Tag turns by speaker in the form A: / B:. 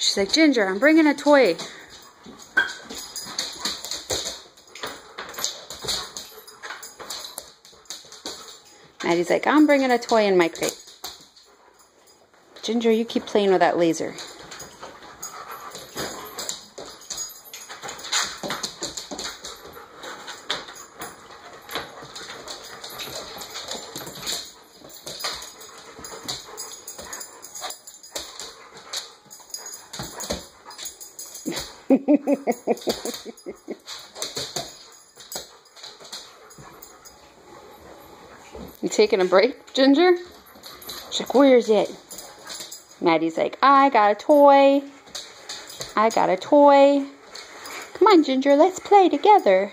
A: She's like, Ginger, I'm bringing a toy. Maddie's like, I'm bringing a toy in my crate. Ginger, you keep playing with that laser. You taking a break, Ginger? She's like, where is it? Maddie's like, I got a toy. I got a toy. Come on, Ginger, let's play together.